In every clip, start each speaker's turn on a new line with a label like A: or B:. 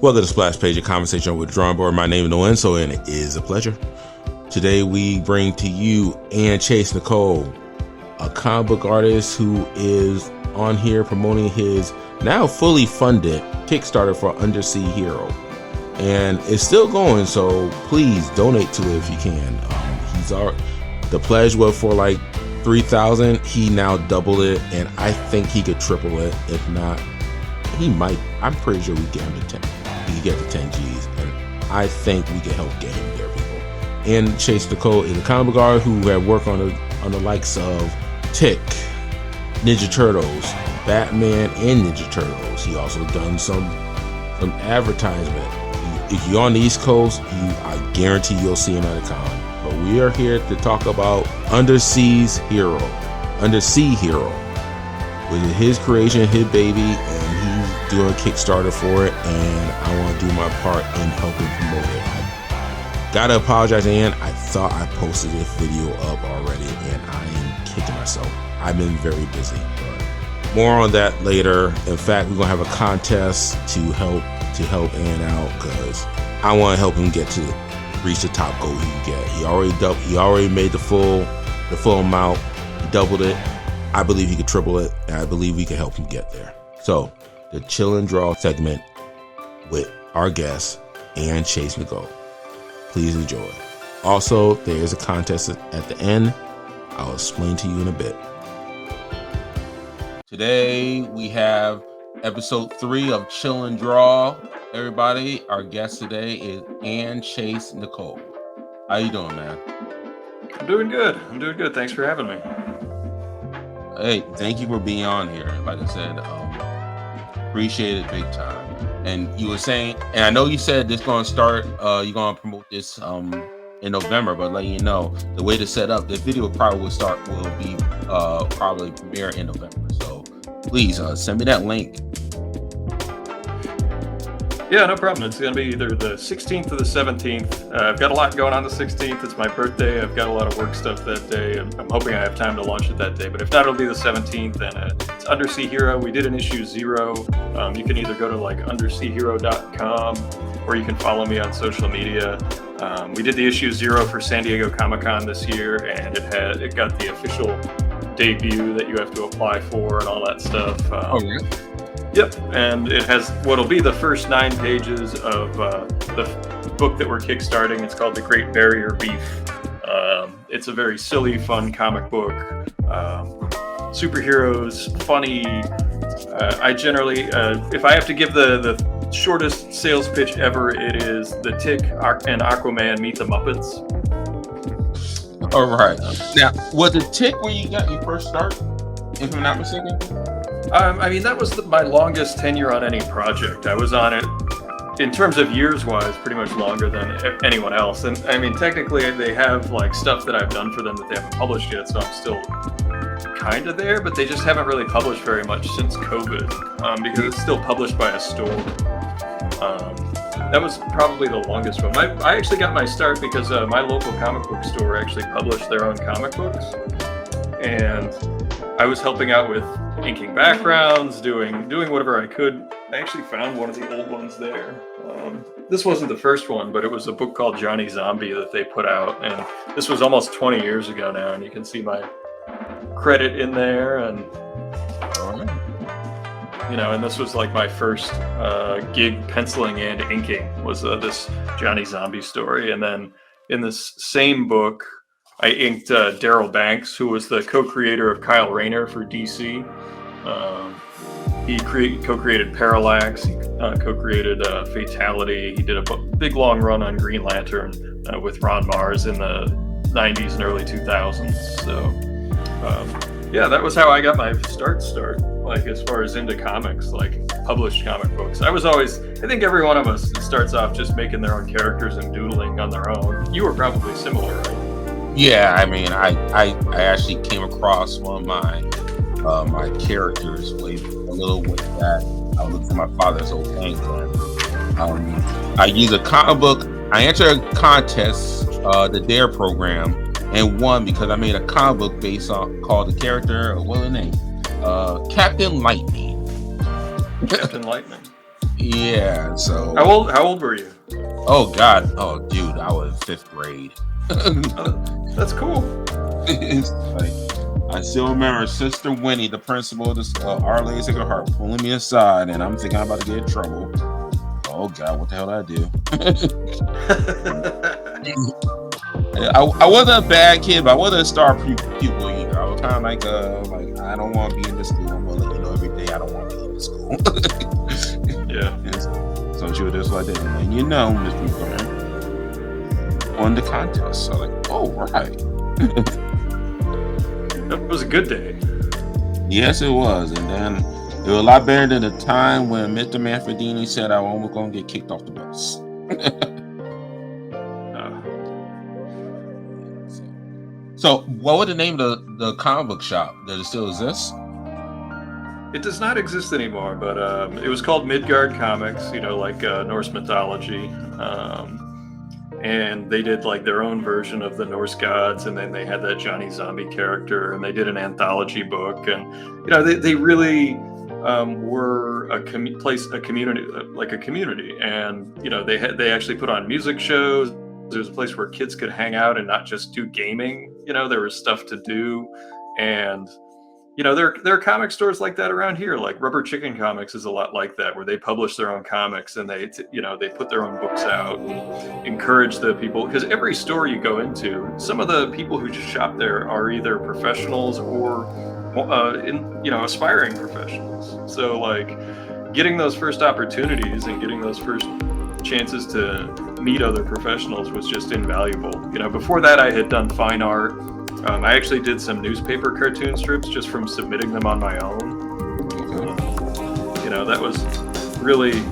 A: Welcome to Splash Page, a conversation with Drawing Board. My name is Noinxo, and it is a pleasure. Today we bring to you Ian Chase Nichol, a comic book artist who is on here promoting his now fully funded Kickstarter for Undersea Hero. And it's still going, so please donate to it if you can. The pledge was for like 3,000. He now doubled it, and I think he could triple it. If not, he might. I'm pretty sure we get him to 10. He could get to 10 G's, and I think we can help get him there, people. And Chase Nichol is a comic book artist who had worked on the likes of Tick, Ninja Turtles, Batman, and Ninja Turtles. He also done some advertisement. If you're on the East Coast, I guarantee you'll see him at a con. But we are here to talk about Undersea Hero, which is his creation, his baby, and he's doing a Kickstarter for it, and I want to do my part in helping promote it. I gotta apologize, Ian. I thought I posted this video up already, and I am kicking myself. I've been very busy, but more on that later. In fact, we're gonna have a contest to help Ian out, because I want to help him reach the top goal he can get. He already made the full amount. He doubled it. I believe he could triple it, and I believe we can help him get there. So, the Chill and Draw segment with our guest, Ian Chase Nichol. Please enjoy. Also, there is a contest at the end. I'll explain to you in a bit. Today, we have episode 3 of Chill and Draw. Everybody, our guest today is Ian Chase Nichol. How you doing, man?
B: I'm doing good. Thanks for having me.
A: Hey, thank you for being on here. Like I said, appreciate it big time. And you were saying, and I know you said this going to start, you're going to promote this in November, but letting you know, the way to set up, the video will be probably premiere in November. So please send me that link.
B: Yeah, no problem. It's going to be either the 16th or the 17th. I've got a lot going on the 16th. It's my birthday. I've got a lot of work stuff that day. I'm hoping I have time to launch it that day. But if not, it'll be the 17th. And it's Undersea Hero. We did an issue 0. You can either go to like underseahero.com, or you can follow me on social media. We did the issue 0 for San Diego Comic-Con this year, and it got the official debut that you have to apply for and all that stuff.
A: Yeah.
B: Yep, and it has what'll be the first 9 pages of the book that we're kickstarting. It's called The Great Barrier Reef. It's a very silly, fun comic book. Superheroes, funny. I generally, if I have to give the shortest sales pitch ever, it is the Tick and Aquaman meet the Muppets.
A: All right. Now, was it Tick where you got your first start, if I'm not mistaken?
B: That was my longest tenure on any project. I was on it, in terms of years-wise, pretty much longer than anyone else. And I mean, technically, they have like stuff that I've done for them that they haven't published yet, so I'm still kind of there. But they just haven't really published very much since COVID, because it's still published by a store. That was probably the longest one. I actually got my start because my local comic book store actually published their own comic books, and I was helping out with inking backgrounds, doing whatever I could. I actually found one of the old ones there. This wasn't the first one, but it was a book called Johnny Zombie that they put out, and this was almost 20 years ago now, and you can see my credit in there, and and this was like my first gig penciling and inking was this Johnny Zombie story. And then in this same book, I inked Daryl Banks, who was the co-creator of Kyle Rayner for DC. He co-created Parallax, he co-created Fatality. He did a big long run on Green Lantern with Ron Mars in the 90s and early 2000s. So that was how I got my start, like as far as into comics, like published comic books. I think every one of us starts off just making their own characters and doodling on their own. You were probably similar, right?
A: Yeah, I mean, I actually came across one of my characters a little way back. I looked for my father's old paint. I use a comic book. I entered a contest, the Dare program, and won because I made a comic book based on called the character. What was the name? Captain Lightning.
B: Captain Lightning.
A: Yeah. So
B: How old were you?
A: oh God, oh dude, I was 5th grade.
B: That's cool.
A: It's like I still remember Sister Winnie, the principal of the Our Lady Sacred Heart, pulling me aside, and I'm thinking I'm about to get in trouble. Oh God, what the hell did I do? I wasn't a bad kid, but I wasn't a star pupil either. I was kind of like I don't want to be in this school. I'm gonna let you know every day I don't want to be in this school.
B: Yeah.
A: So she was just like that, and you know, Miss Booker won the contest. So like, oh right.
B: That was a good day.
A: Yes, it was, and then it was a lot better than the time when Mr. Manfredini said I was going to get kicked off the bus. So, what was the name of the comic book shop? Does it still exist?
B: It does not exist anymore, but it was called Midgard Comics, like Norse mythology. And they did like their own version of the Norse gods, and then they had that Johnny Zombie character, and they did an anthology book, and they really were a community, like a community, and they actually put on music shows. There's a place where kids could hang out and not just do gaming. There was stuff to do, and there are comic stores like that around here. Like Rubber Chicken Comics is a lot like that, where they publish their own comics and they put their own books out and encourage the people. Because every store you go into, some of the people who just shop there are either professionals or aspiring professionals. So like getting those first opportunities and getting those first chances to meet other professionals was just invaluable. Before that, I had done fine art. I actually did some newspaper cartoon strips just from submitting them on my own. That was really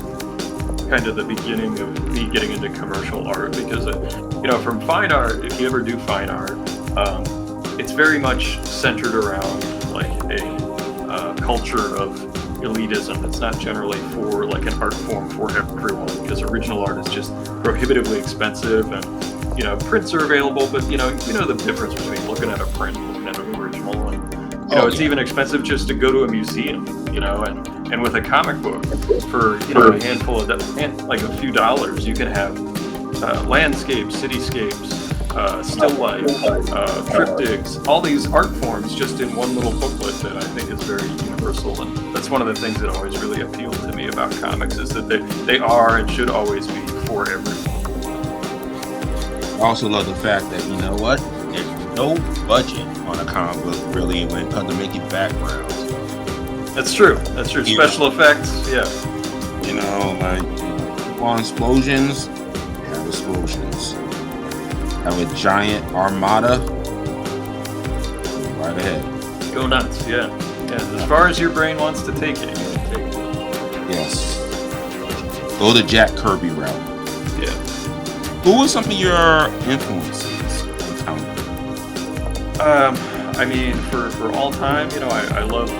B: kind of the beginning of me getting into commercial art, because from fine art, if you ever do fine art, it's very much centered around like a culture of elitism. It's not generally for like an art form for everyone, because original art is just prohibitively expensive, and prints are available, but the difference between looking at a print and looking at an original, and it's even expensive just to go to a museum, and with a comic book for a handful of like a few dollars, you can have landscapes, cityscapes, still life, triptychs, all these art forms just in one little booklet that I think is very universal. And that's one of the things that always really appealed to me about comics, is that they are and should always be for everyone.
A: I also love the fact that, there's no budget on a comic book really when it comes to making backgrounds.
B: That's true. Special effects, yeah.
A: Like on explosions, have explosions. Have a giant armada, right ahead.
B: Go nuts, yeah. As far as your brain wants to take it, you can take it.
A: Yes. Go the Jack Kirby route.
B: Yeah.
A: Who was some of your influences in comic?
B: For all time, I love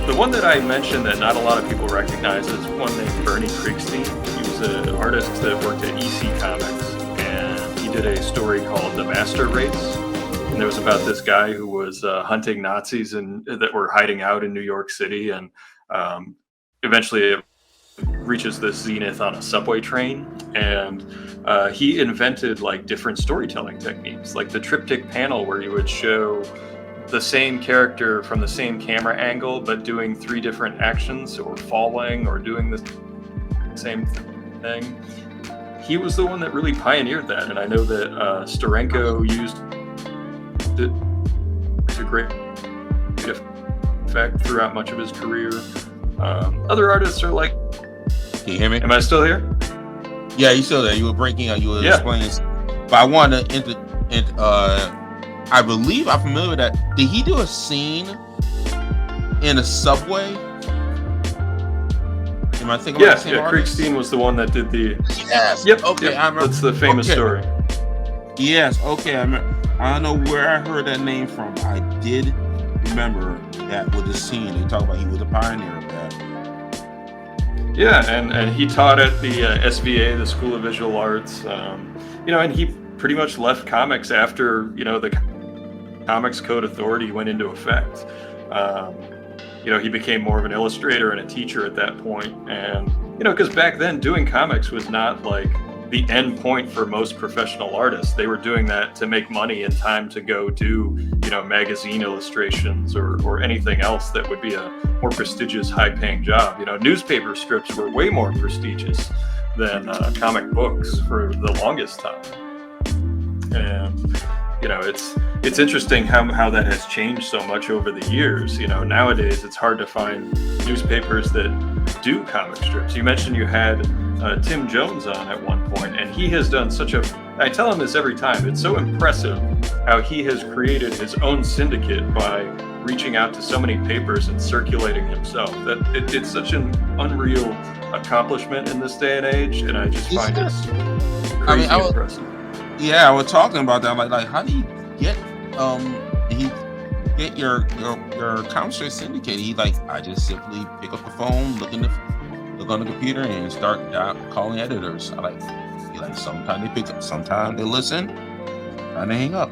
B: the one that I mentioned that not a lot of people recognize is one named Bernie Krigstein. He was an artist that worked at EC Comics, and he did a story called The Master Race. And it was about this guy who was hunting Nazis that were hiding out in New York City, and eventually it reaches this zenith on a subway train, and he invented like different storytelling techniques, like the triptych panel, where you would show the same character from the same camera angle but doing 3 different actions, or falling, or doing the same thing. He was the one that really pioneered that, and I know that Steranko used it to great effect throughout much of his career. Other artists are like...
A: Can you hear me?
B: Am I still here?
A: Yeah, you still there. You were breaking out. You were explaining. But I wanted to I believe I'm familiar with that. Did he do a scene in a subway? Am I thinking about the same artist?
B: Krigstein was the one that did the...
A: Yes.
B: Yep.
A: Okay,
B: yep.
A: I remember.
B: That's the famous story.
A: Yes. Okay. I don't know where I heard that name from. I did remember that with the scene. They talk about he was a pioneer of that.
B: Yeah, and he taught at the SVA, the School of Visual Arts. And he pretty much left comics after the Comics Code Authority went into effect. He became more of an illustrator and a teacher at that point, and because back then doing comics was not like the end point for most professional artists. They were doing that to make money in time to go do, magazine illustrations or anything else that would be a more prestigious, high-paying job. Newspaper strips were way more prestigious than comic books for the longest time. And it's interesting how that has changed so much over the years. Nowadays it's hard to find newspapers that do comic strips. You mentioned you had Tim Jones on at one point, and he has done I tell him this every time, it's so impressive how he has created his own syndicate by reaching out to so many papers and circulating himself. That it's such an unreal accomplishment in this day and age, and I just find it crazy impressive.
A: Yeah, I was talking about that. Like, how do you get your comic strip syndicated? I just simply pick up the phone, look on the computer, and start calling editors. Sometimes they pick up, sometimes they listen, and they hang up.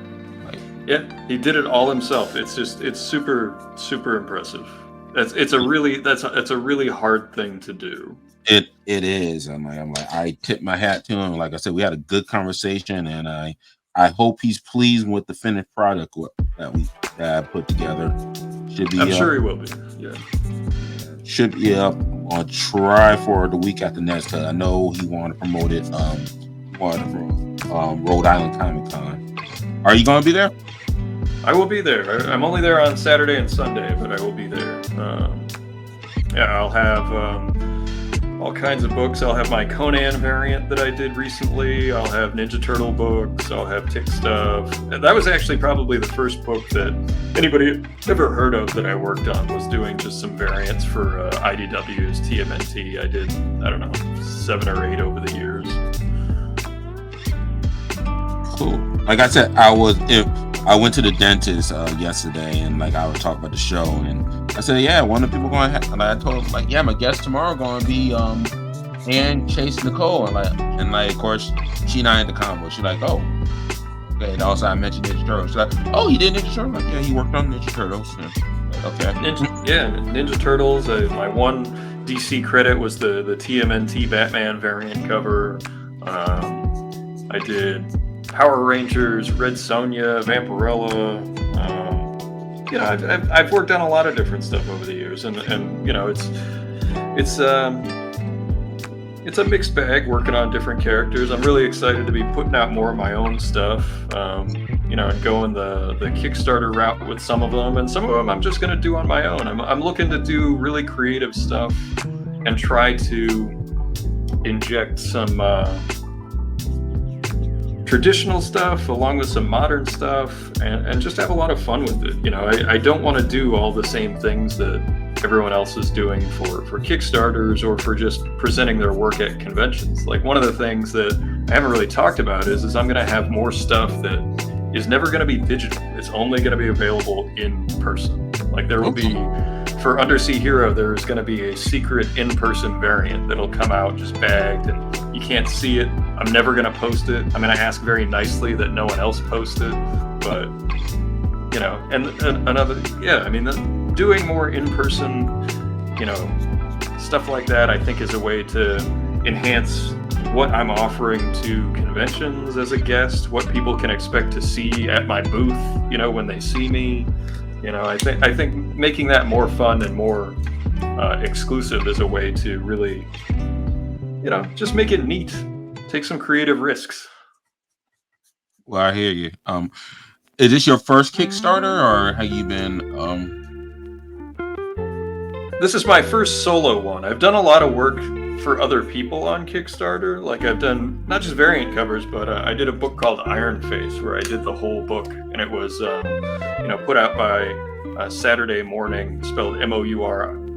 B: Yeah, he did it all himself. It's super, super impressive. It's a really hard thing to do.
A: It is. I'm like, I tip my hat to him. Like I said, we had a good conversation, and I hope he's pleased with the finished product that I put together.
B: I'm sure he will be. Yeah.
A: Should be up. I'll try for the week after next, because I know he wanted to promote it. Rhode Island Comic Con. Are you going to be there?
B: I will be there. I'm only there on Saturday and Sunday, but I will be there. I'll have all kinds of books. I'll have my Conan variant that I did recently. I'll have Ninja Turtle books. I'll have Tick stuff. And that was actually probably the first book that anybody ever heard of that I worked on, was doing just some variants for IDW's TMNT. I did, 7 or 8 over the years.
A: Cool. Like I said, I went to the dentist yesterday, and I would talk about the show, and I said, yeah, one of the people going to have, and I told him, yeah, my guest tomorrow going to be Ian Chase Nichol, and of course, she not into comic books. She's like, oh, okay. And also I mentioned Ninja Turtles. She's like, oh, he did Ninja Turtles? Yeah, he worked on Ninja Turtles. Okay.
B: Ninja Turtles. My one DC credit was the TMNT Batman variant cover. I did Power Rangers, Red Sonja, Vampirella. I've worked on a lot of different stuff over the years, and it's a mixed bag working on different characters. I'm really excited to be putting out more of my own stuff, and going the Kickstarter route with some of them, and some of them I'm just going to do on my own. I'm looking to do really creative stuff and try to inject some traditional stuff along with some modern stuff, and just have a lot of fun with it. I don't want to do all the same things that everyone else is doing for Kickstarters or for just presenting their work at conventions. Like, one of the things that I haven't really talked about is I'm going to have more stuff that is never going to be digital. It's only going to be available in person. Like, there will be, for Undersea Hero, there's going to be a secret in-person variant that'll come out just bagged, and you can't see it. I'm never going to post it. I'm going to ask very nicely that no one else post it, but doing more in-person, stuff like that, I think is a way to enhance what I'm offering to conventions as a guest, what people can expect to see at my booth, when they see me. I think making that more fun and more exclusive is a way to really, just make it neat. Take some creative risks.
A: Well, I hear you. Is this your first Kickstarter, or have you been?
B: This is my first solo one. I've done a lot of work for other people on Kickstarter. Like, I've done not just variant covers, but I did a book called Iron Face, where I did the whole book, and it was put out by Saturday Morning, spelled MOURNING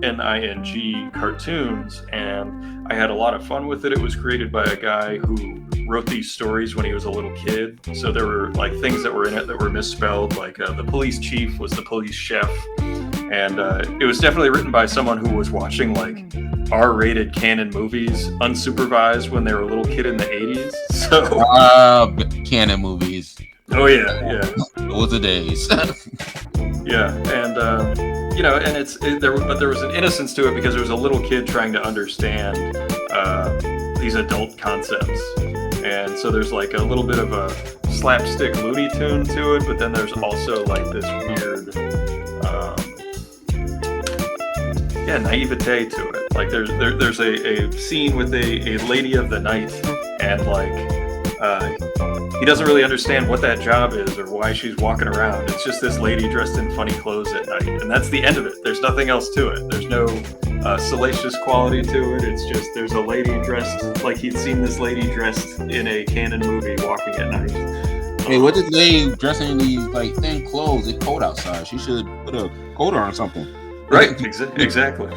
B: Cartoons, and I had a lot of fun with it. It was created by a guy who wrote these stories when he was a little kid, so there were things that were in it that were misspelled, like the police chief was the police chef, and it was definitely written by someone who was watching R-rated canon movies unsupervised when they were a little kid in the 80s. So
A: canon movies.
B: Oh yeah.
A: Those are days.
B: Yeah, and you know, and there was an innocence to it because there was a little kid trying to understand these adult concepts, and so there's like a little bit of a slapstick Looney Tune to it, but then there's also like this weird naivete to it. Like there's a scene with a lady of the night, and like he doesn't really understand what that job is or why she's walking around. It's just this lady dressed in funny clothes at night, and that's the end of it. There's nothing else to it. There's no salacious quality to it. It's just there's a lady dressed like he'd seen this lady dressed in a canon movie walking at night.
A: Hey, what this lady dressing in these like thin clothes? It's cold outside. She should put a coat on or something.
B: Right, exactly.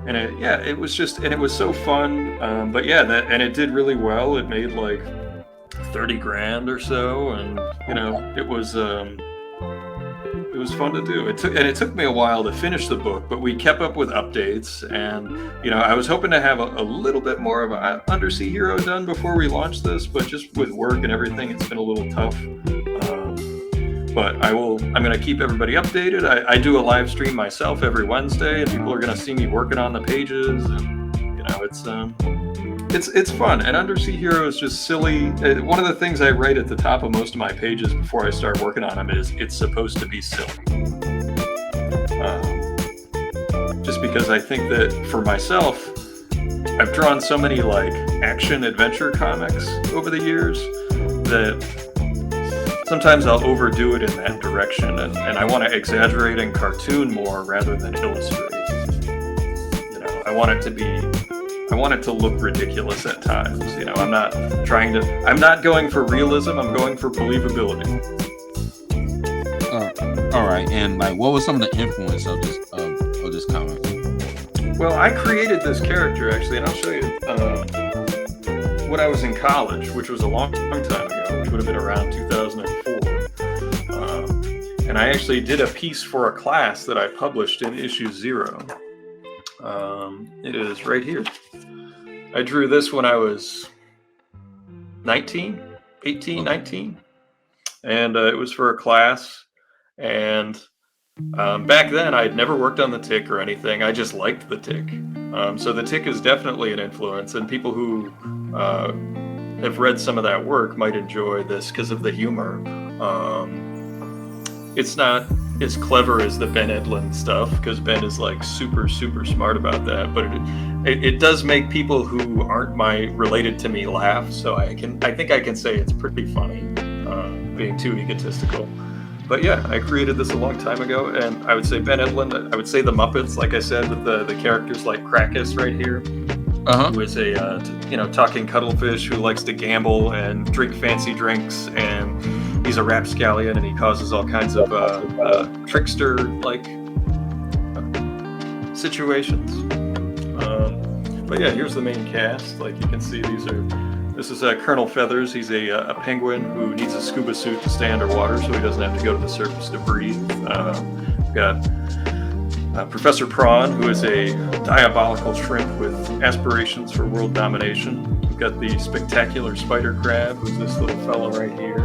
B: And it was just, and it was so fun. But yeah, and it did really well. It made like 30 grand or so, and you know, it was fun to do. It took me a while to finish the book, but we kept up with updates, and you know, I was hoping to have a little bit more of an Undersea Hero done before we launched this, but just with work and everything, it's been a little tough. But I'm going to keep everybody updated. I do a live stream myself every Wednesday, and people are going to see me working on the pages, and you know, it's fun. And Undersea Hero is just silly. One of the things I write at the top of most of my pages before I start working on them is it's supposed to be silly. Just because I think that for myself, I've drawn so many like action adventure comics over the years that sometimes I'll overdo it in that direction, and I want to exaggerate and cartoon more rather than illustrate. You know, I want it to look ridiculous at times. You know, I'm not going for realism, I'm going for believability.
A: All right, and like, what was some of the influence of this comic?
B: Well, I created this character actually, and I'll show you when I was in college, which was a long time ago, which would have been around 2004. And I actually did a piece for a class that I published in issue 0. It is right here. I drew this when I was 18, 19. And it was for a class. And back then, I had never worked on the Tick or anything. I just liked the Tick. So the Tick is definitely an influence. And people who have read some of that work might enjoy this because of the humor. It's not as clever as the Ben Edlund stuff, because Ben is like super smart about that, but it does make people who aren't related to me laugh, so I think I can say it's pretty funny, being too egotistical. But yeah, I created this a long time ago, and I would say Ben Edlund, I would say the Muppets, like I said, with the characters like Crackus right here, who is a talking cuttlefish who likes to gamble and drink fancy drinks, and he's a rapscallion, and he causes all kinds of trickster-like situations. But yeah, here's the main cast. Like you can see, this is Colonel Feathers. He's a penguin who needs a scuba suit to stay underwater, so he doesn't have to go to the surface to breathe. We've got Professor Prawn, who is a diabolical shrimp with aspirations for world domination. We've got the spectacular spider crab, who's this little fellow right here.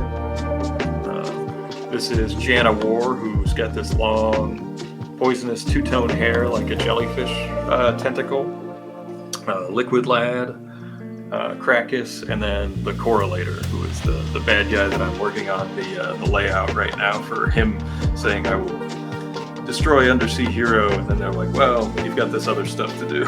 B: This is Jana War, who's got this long, poisonous two-tone hair like a jellyfish tentacle. Liquid Lad, Crackus, and then the Correlator, who is the bad guy that I'm working on the layout right now for him, saying I will destroy Undersea Hero, and then they're like, well, you've got this other stuff to do.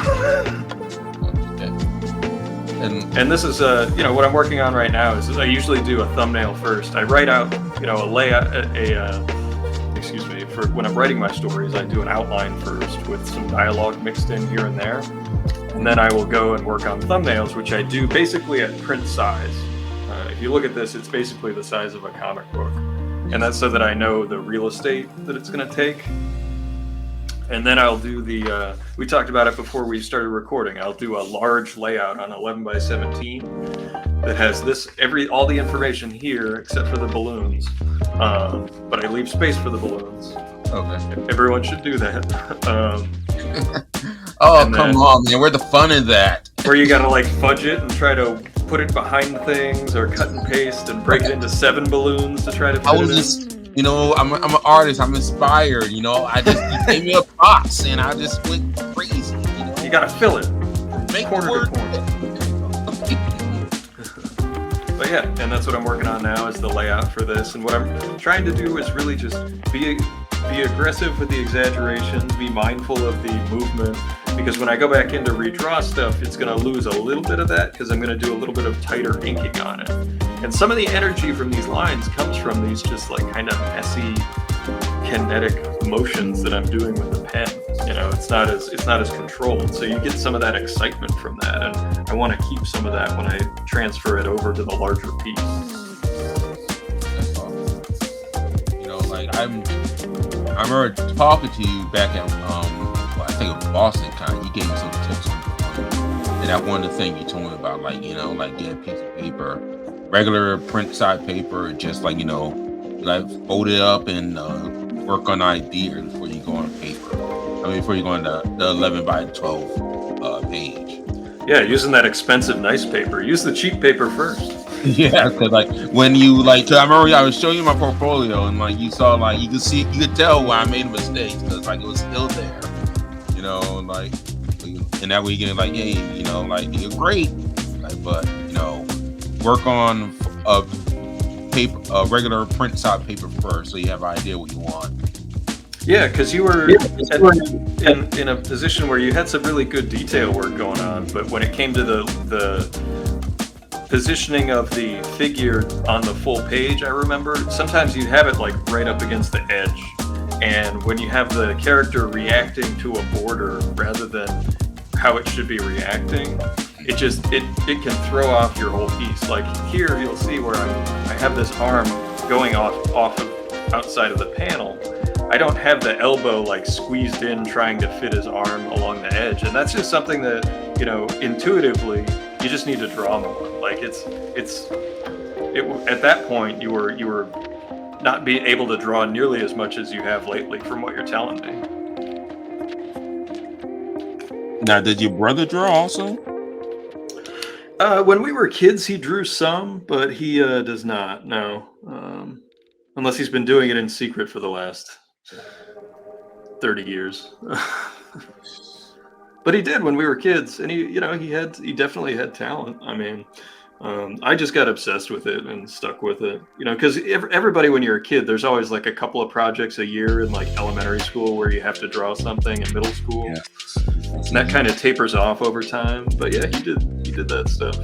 B: And this is what I'm working on right now is I usually do a thumbnail first. I write out a layout, for when I'm writing my stories, I do an outline first with some dialogue mixed in here and there, and then I will go and work on thumbnails, which I do basically at print size. If you look at this, it's basically the size of a comic book, and that's so that I know the real estate that it's going to take. And then I'll do we talked about it before we started recording, I'll do a large layout on 11 by 17 that has all the information here except for the balloons. But I leave space for the balloons. Okay. Everyone should do that.
A: Come on, man. Where the fun in that?
B: Where you gotta like fudge it and try to put it behind things, or cut and paste and break it into 7 balloons to try to fit it in.
A: You know, I'm an artist. I'm inspired. You know, you gave me a box, and I just went crazy. You know,
B: you gotta fill it from
A: make
B: corner to
A: word.
B: corner. But yeah, and that's what I'm working on now is the layout for this. And what I'm trying to do is really just be aggressive with the exaggerations, be mindful of the movement. Because when I go back in to redraw stuff, it's going to lose a little bit of that because I'm going to do a little bit of tighter inking on it. And some of the energy from these lines comes from these just like kind of messy kinetic motions that I'm doing with the pen. You know, it's not as controlled. So you get some of that excitement from that, and I want to keep some of that when I transfer it over to the larger piece.
A: That's awesome. You know, like I remember talking to you back at I think it was Boston Con. You gave me some tips on and that one of the things you told me about, like, you know, like get a piece of paper, regular print side paper, just like, you know, like fold it up and work on ideas before you go on paper. I mean, before you go on the 11 by 12 page.
B: Yeah, using that expensive nice paper. Use the cheap paper first.
A: Yeah, because like when you like, I remember I was showing you my portfolio and like you saw like you could tell where I made a mistake because like it was still there, you know, like, and that way you get like, hey, you know, like you're great, like, but you know, work on a regular print side paper first so you have an idea what you want. Yeah,
B: because you were in a position where you had some really good detail work going on, but when it came to the positioning of the figure on the full page, I remember sometimes you'd have it like right up against the edge, and when you have the character reacting to a border rather than how it should be reacting, it can throw off your whole piece. Like here you'll see where I have this arm going off of outside of the panel. I don't have the elbow like squeezed in trying to fit his arm along the edge, and that's just something that, you know, intuitively you just need to draw more. Like at that point you were not being able to draw nearly as much as you have lately from what you're telling me.
A: Now, did your brother draw also?
B: When we were kids, he drew some, but he does not. No, unless he's been doing it in secret for the last 30 years. But he did when we were kids, and he definitely had talent. I mean, I just got obsessed with it and stuck with it, you know, because everybody, when you're a kid, there's always like a couple of projects a year in like elementary school where you have to draw something, in middle school. Yeah. And that kind of tapers off over time. But yeah, he did that stuff.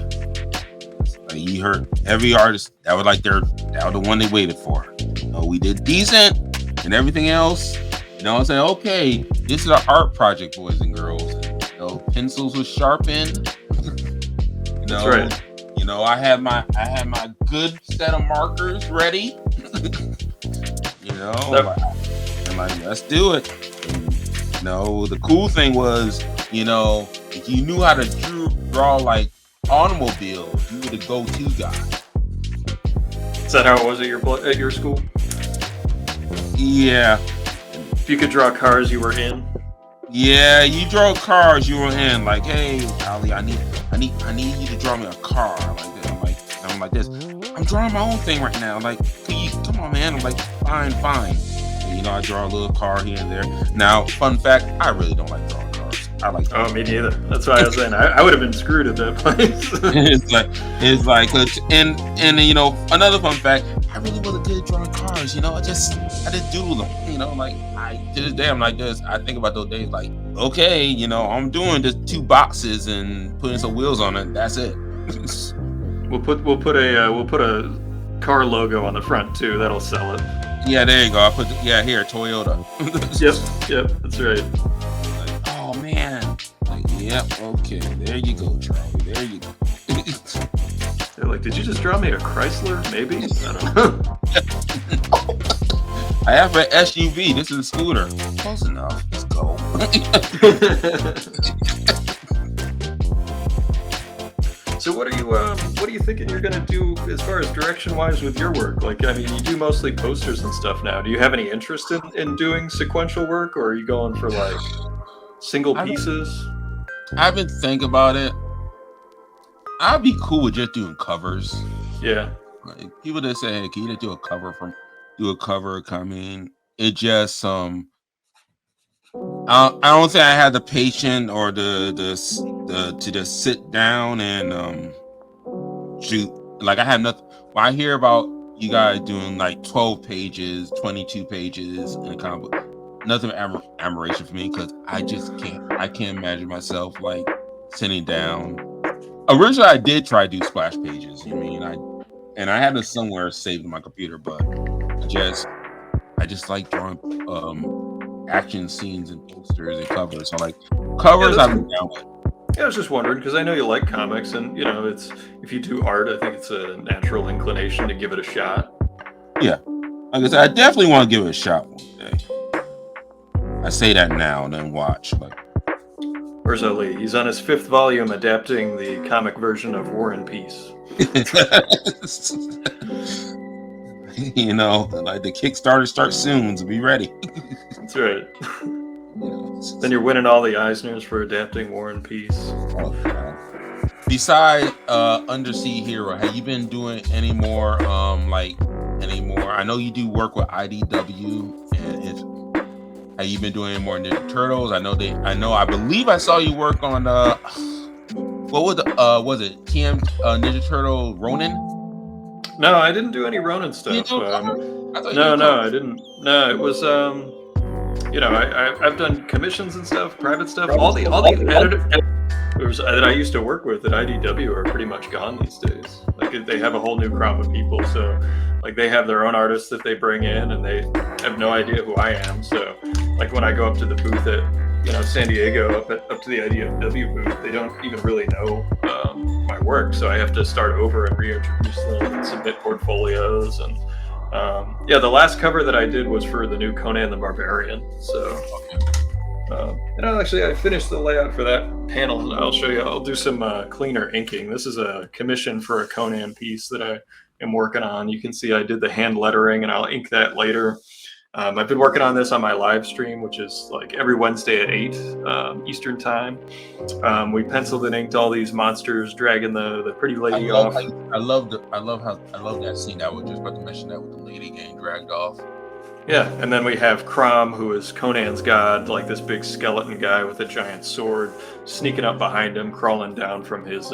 A: Like you heard every artist that was the one they waited for. You know, we did decent and everything else. You know, I said, okay, this is an art project, boys and girls. You know, pencils were sharpened. You know,
B: that's right.
A: You know, I had my good set of markers ready. You know, like, let's do it. And, you know, the cool thing was, you know, if you knew how to draw like automobiles, you were the go-to guy.
B: Is that how it was at your school?
A: Yeah.
B: If you could draw cars, you were in.
A: Yeah, you draw cars, you were in. Like, hey, Ali, I need you to draw me a car like this. I'm like this. I'm drawing my own thing right now. Like, come on, man. I'm like, fine. And, you know, I draw a little car here and there. Now, fun fact, I really don't like drawing cars. I like.
B: Oh, me neither. That's why I was saying I would have been screwed at that place.
A: it's like, and you know, another fun fact, I really wasn't good at drawing cars. You know, I just doodle them. You know, like to this day I'm like this. I think about those days like, okay, you know, I'm doing just 2 boxes and putting some wheels on it. That's it.
B: We'll put a car logo on the front too. That'll sell it.
A: Yeah, there you go. Here, Toyota.
B: Yep, that's right.
A: Like, oh man. Like, yep, okay. There you go, Charlie. There you go.
B: They're like, did you just draw me a Chrysler? Maybe? I don't know.
A: I have an SUV. This is a scooter. Close enough. Let's go.
B: So what are you thinking you're gonna do as far as direction-wise with your work? Like, I mean, you do mostly posters and stuff now. Do you have any interest in doing sequential work, or are you going for like single pieces?
A: I've been thinking about it. I'd be cool with just doing covers.
B: Yeah.
A: Like, people that say, hey, can you just do a cover do a cover. I mean, it just I don't think I had the patience or the to just sit down and shoot. Like I have nothing. When I hear about you guys doing like 12 pages, 22 pages in a comic book, nothing but admiration for me, because I just can't. I can't imagine myself like sitting down. Originally, I did try to do splash pages. You mean I had it somewhere saved in my computer, but I just like drawing action scenes and posters and covers. So like covers, I've been down with.
B: Yeah, I was just wondering, because I know you like comics, and it's, if you do art, I think it's a natural inclination to give it a shot.
A: Yeah, like I said, I definitely want to give it a shot one day. I say that now and then watch. Like,
B: where's Ali? He's on his 5th volume, adapting the comic version of War and Peace.
A: Like the Kickstarter starts soon, so be ready.
B: That's right. Then you're winning all the Eisners for adapting War and Peace.
A: Besides Undersea Hero, have you been doing any more anymore? I know you do work with IDW, and have you been doing any more Ninja Turtles? I believe I saw you work on was it TM Ninja Turtle Ronin?
B: No, I didn't do any Ronin stuff. No, I didn't. No, it was I've done commissions and stuff, private stuff. All the editors that I used to work with at IDW are pretty much gone these days. Like they have a whole new crop of people, so like they have their own artists that they bring in, and they have no idea who I am. So like when I go up to the booth at San Diego, up to the IDW booth, they don't even really know my work. So I have to start over and reintroduce them and submit portfolios. And the last cover that I did was for the new Conan the Barbarian. So, actually, I finished the layout for that panel, and I'll show you. I'll do some cleaner inking. This is a commission for a Conan piece that I am working on. You can see I did the hand lettering, and I'll ink that later. I've been working on this on my live stream, which is like every Wednesday at 8 Eastern time. We penciled and inked all these monsters dragging the pretty lady off.
A: I love that scene. I was just about to mention that with the lady getting dragged off.
B: Yeah, and then we have Crom, who is Conan's god, like this big skeleton guy with a giant sword, sneaking up behind him, crawling down from his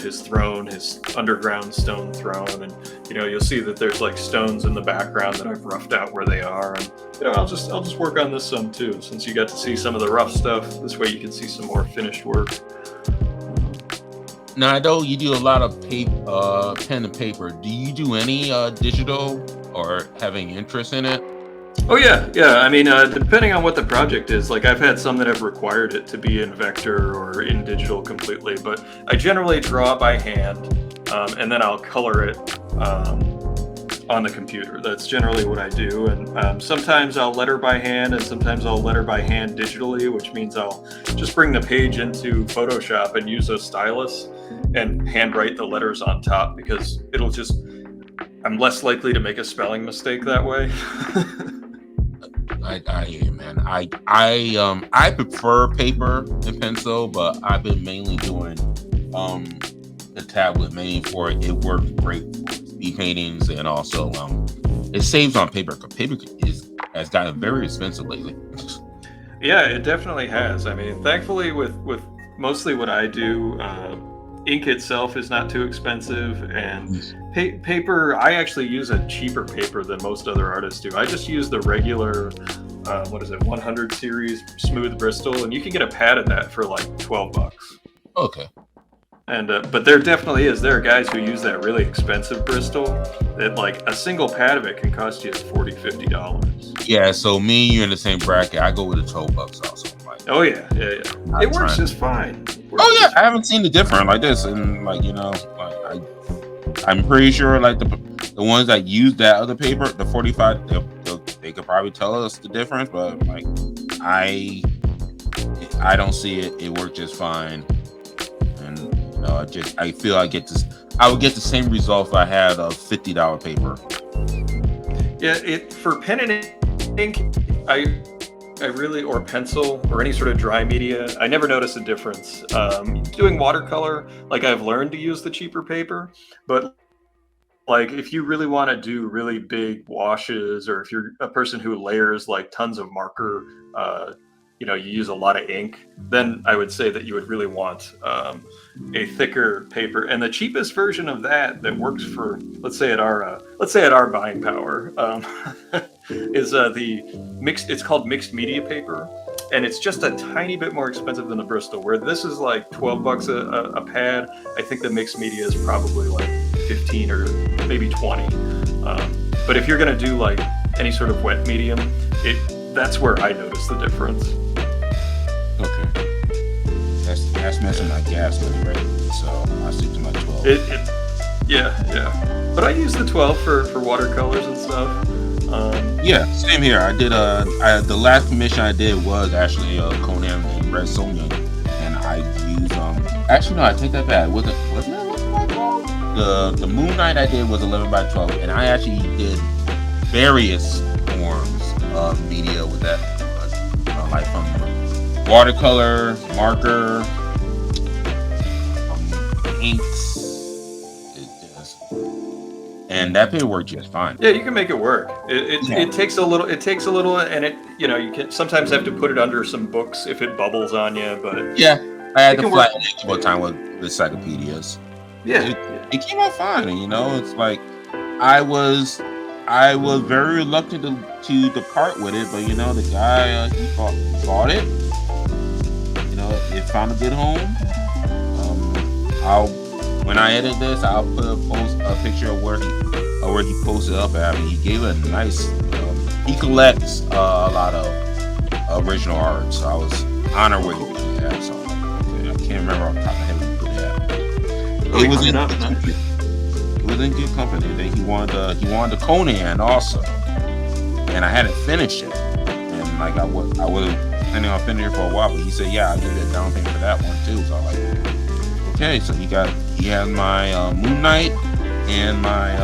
B: his throne, his underground stone throne. And you'll see that there's like stones in the background that I've roughed out where they are. And I'll just work on this some too, since you got to see some of the rough stuff. This way you can see some more finished work.
A: Now I know you do a lot of pen and paper. Do you do any digital, or having interest in it?
B: Oh yeah. I mean, depending on what the project is, like I've had some that have required it to be in vector or in digital completely, but I generally draw by hand, and then I'll color it on the computer. That's generally what I do. And sometimes I'll letter by hand, and sometimes I'll letter by hand digitally, which means I'll just bring the page into Photoshop and use a stylus and handwrite the letters on top, because I'm less likely to make a spelling mistake that way.
A: I prefer paper and pencil, but I've been mainly doing the tablet mainly for it. It works great for speed paintings, and also it saves on paper, because paper has gotten very expensive lately.
B: Yeah, it definitely has. I mean, thankfully with mostly what I do, ink itself is not too expensive, and paper, I actually use a cheaper paper than most other artists do. I just use the regular 100 series smooth Bristol, and you can get a pad of that for like $12.
A: Okay.
B: And but there are guys who use that really expensive Bristol that like a single pad of it can cost you $40-$50.
A: Yeah, so me and you in the same bracket. I go with the $12 also.
B: Oh yeah. It works just fine.
A: I haven't seen the difference like this, and I'm pretty sure like the ones that use that other paper, the 45, they could probably tell us the difference, but like I don't see it. It worked just fine, and I feel I would get the same result if I had a $50 paper.
B: Yeah, for pen and ink, I really, or pencil, or any sort of dry media, I never notice a difference. Doing watercolor, like I've learned to use the cheaper paper, but Like if you really want to do really big washes, or if you're a person who layers like tons of marker, you use a lot of ink, then I would say that you would really want a thicker paper. And the cheapest version of that works for, let's say at our buying power, is the mixed. It's called mixed media paper, and it's just a tiny bit more expensive than the Bristol. Where this is like $12 a pad, I think the mixed media is probably like 15 or maybe 20. But if you're gonna do like any sort of wet medium, that's where I notice the difference.
C: Okay. That's messing my gas money, right? So I stick to my 12.
B: Yeah. But I use the 12 for watercolors and stuff.
C: Yeah, same here. I did the last commission I did was actually Conan and Red Sonja, and I used actually no, I take that back. Wasn't it 11 by 12? The Moon Knight I did was 11 by 12, and I actually did various forms of media with that, like from watercolor, marker, inks. And that paper worked just fine.
B: Yeah, you can make it work. It takes a little. It takes a little, and you can sometimes have to put it under some books if it bubbles on you. But
C: yeah, I had to flatten it about time with encyclopedias.
B: Yeah,
C: it came out fine. It's like I was very reluctant to depart with it, but the guy he bought it. It found a good home. When I edit this, I'll post a picture of where he posted up at. He gave it a nice. He collects a lot of original art, so I was honored where he put it at. So I can't remember off the top of my head where he put it at. It was in good company. Then he wanted the Conan also, and I hadn't finished it, and like I was planning on finishing it for a while, but he said, "Yeah, I'll give you a down payment for that one too." So I'm like, okay, so he has my Moon Knight and my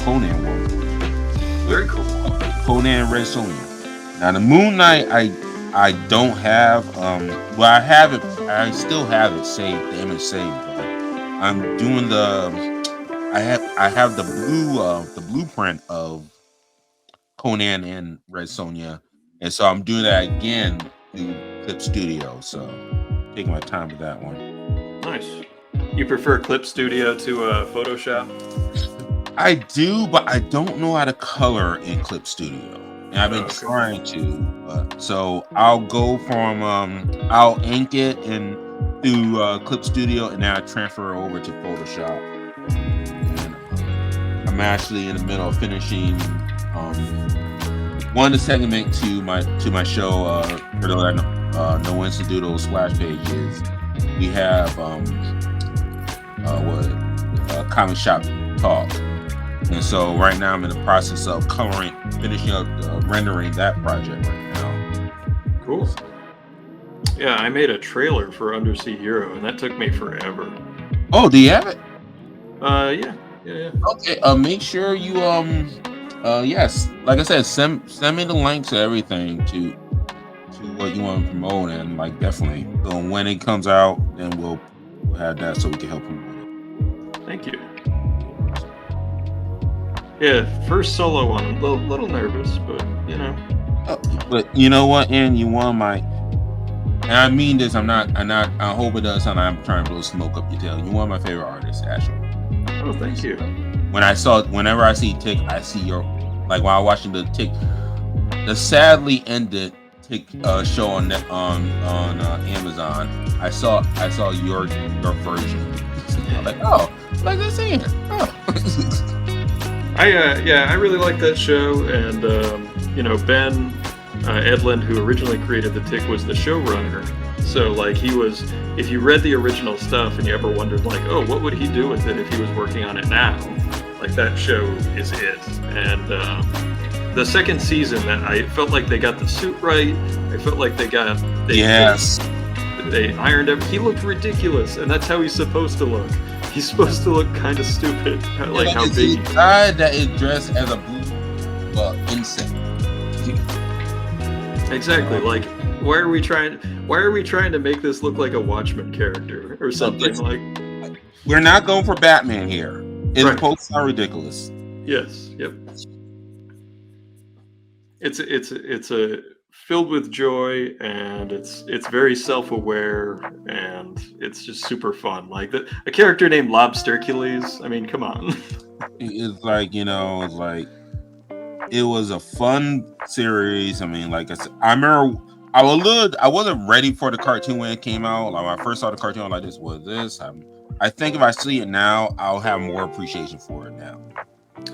C: Conan one.
B: Very cool.
C: Conan Red Sonja. Now the Moon Knight I don't have I have it. I still have it saved, the image saved, but I'm doing I have the blueprint of Conan and Red Sonja, and so I'm doing that again through Clip Studio. So taking my time with that one.
B: Nice. You prefer Clip Studio to Photoshop?
C: I do, but I don't know how to color in Clip Studio. And I've been trying to. So I'll go from I'll ink it and through Clip Studio, and then I transfer it over to Photoshop. And I'm actually in the middle of finishing one of the segment to my show for those that Noinxo do those splash pages. We have comic shop talk, and so right now I'm in the process of finishing up rendering that project right now.
B: Cool. Yeah, I made a trailer for Undersea Hero, and that took me forever.
C: Oh, do you have it?
B: Yeah.
C: Okay. Make sure you yes, like I said, send me the link to everything to what you want to promote, and like definitely. So when it comes out, then we'll have that so we can help promote it.
B: Thank you. Yeah, first solo one. I'm a little nervous, but
C: But you know what, Ian? You want my, and I mean this. I'm not. I hope it doesn't sound like I'm trying to blow smoke up your tail. You're one of my favorite artists, actually.
B: Oh, thank you.
C: Whenever I see Tick, I see your, like while watching the Tick, the sadly ended Tick show on Amazon. I saw your version. I'm like, oh, like this Ian. Oh.
B: I really like that show, and Ben Edlund, who originally created the Tick, was the showrunner. So like he was, if you read the original stuff and you ever wondered like, oh, what would he do with it if he was working on it now? Like that show is it. And the second season, that I felt like they got the suit right. I felt like they ironed him. He looked ridiculous, and that's how he's supposed to look. He's supposed to look kind of stupid, like how big.
C: A guy that is dressed as a blue insect.
B: Exactly. Like, why are we trying to make this look like a Watchmen character or something? Like,
C: we're not going for Batman here. His
B: Right.
C: posts are ridiculous.
B: Yes. Yep. It's a filled with joy, and it's very self-aware, and it's just super fun. Like a character named Lobstercules. I mean, come on.
C: It's like, it's like it was a fun series. I mean, like I said, I remember I wasn't ready for the cartoon when it came out. Like when I first saw the cartoon, I'm like, this was this. I think if I see it now, I'll have more appreciation for it now.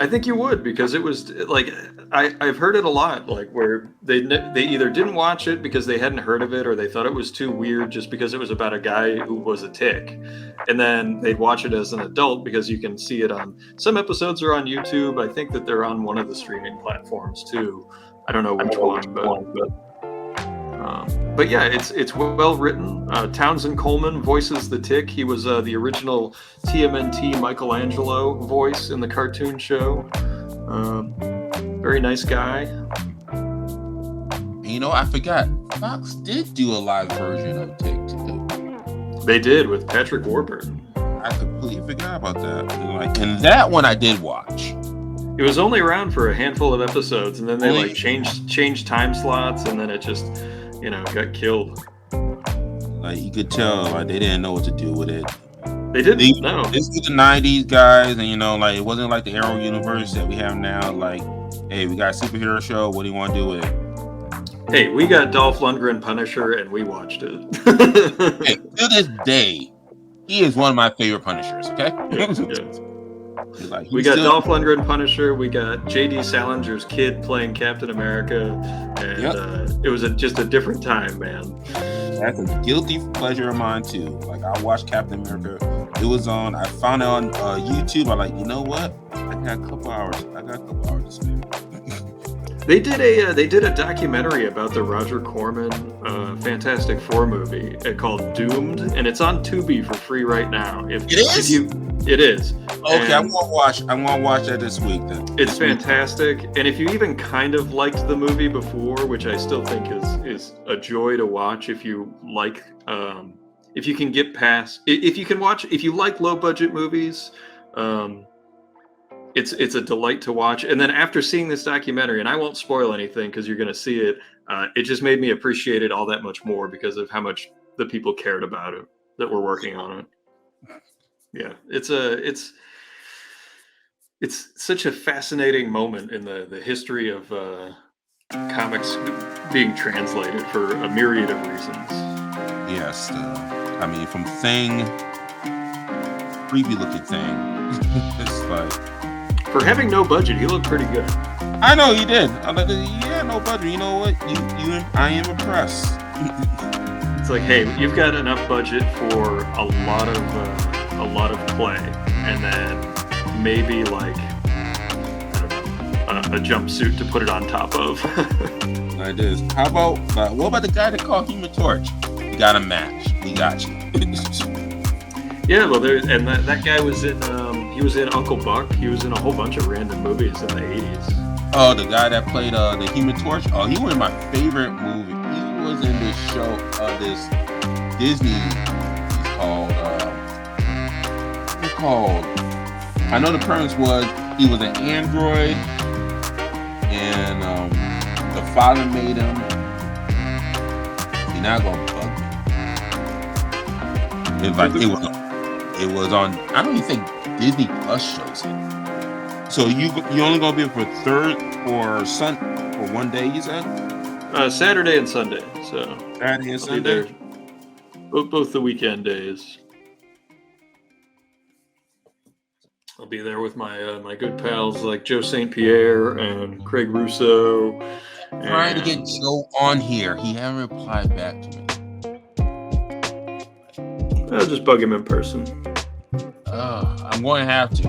B: I think you would, because it was like I've heard it a lot, like where they either didn't watch it because they hadn't heard of it, or they thought it was too weird just because it was about a guy who was a tick, and then they'd watch it as an adult because you can see it on some episodes are on YouTube. I think that they're on one of the streaming platforms too. I don't know which one, but yeah, it's well written. Townsend Coleman voices the Tick. He was the original TMNT Michelangelo voice in the cartoon show. Very nice guy.
C: I forgot. Fox did do a live version of Tick too.
B: They did, with Patrick Warburton.
C: I completely forgot about that. And that one I did watch.
B: It was only around for a handful of episodes, and then they changed time slots, and then it just got killed.
C: Like you could tell, like they didn't know what to do with it.
B: They didn't know.
C: This was the '90s, guys, and it wasn't like the Arrow universe that we have now. Like, hey, we got a superhero show. What do you want to do with it?
B: Hey, we got Dolph Lundgren Punisher, and we watched it.
C: Hey, to this day, he is one of my favorite Punishers. Okay.
B: Yeah.
C: We
B: got Dolph Lundgren Punisher. We got J.D. Salinger's kid playing Captain America, and it was just a different time, man.
C: That's a guilty pleasure of mine too. Like I watched Captain America. It was on. I found it on YouTube. I'm like, you know what? I got a couple hours to spare.
B: They did a documentary about the Roger Corman Fantastic Four movie called Doomed, and it's on Tubi for free right now. It is.
C: Okay, and I'm gonna watch that this week then.
B: It's fantastic, and if you even kind of liked the movie before, which I still think is a joy to watch, if you like, if you can get past, if you like low budget movies. It's a delight to watch. And then after seeing this documentary, and I won't spoil anything because you're going to see it, it just made me appreciate it all that much more because of how much the people cared about it that were working on it. Yeah, it's such a fascinating moment in the history of comics being translated for a myriad of reasons.
C: Yes, I mean, from Thing, creepy looking Thing, it's like.
B: For having no budget, he looked pretty good.
C: I know he did. I'm like, yeah, no budget. You know what? I am impressed.
B: It's like, hey, you've got enough budget for a lot of play, and then maybe like a jumpsuit to put it on top of.
C: Like this. How about what about the guy that called Human Torch? We got a match. We got you.
B: Yeah, well, that guy was in. He was in Uncle Buck. He was in a whole bunch of random movies in the 80s.
C: Oh, the guy that played the Human Torch. Oh, he was in my favorite movie. He was in this show, this Disney movie. It's called. I know the premise was he was an android, and the father made him. You're not gonna bug me. It's like it was on. I don't even think Disney Plus shows it. So you only gonna be for third or for one day, you said?
B: Saturday and Sunday. So
C: Saturday and Sunday.
B: Both the weekend days. I'll be there with my my good pals like Joe St. Pierre and Craig Russo.
C: Trying to get Joe on here. He hasn't replied back to me.
B: I'll just bug him in person.
C: I'm going to have to.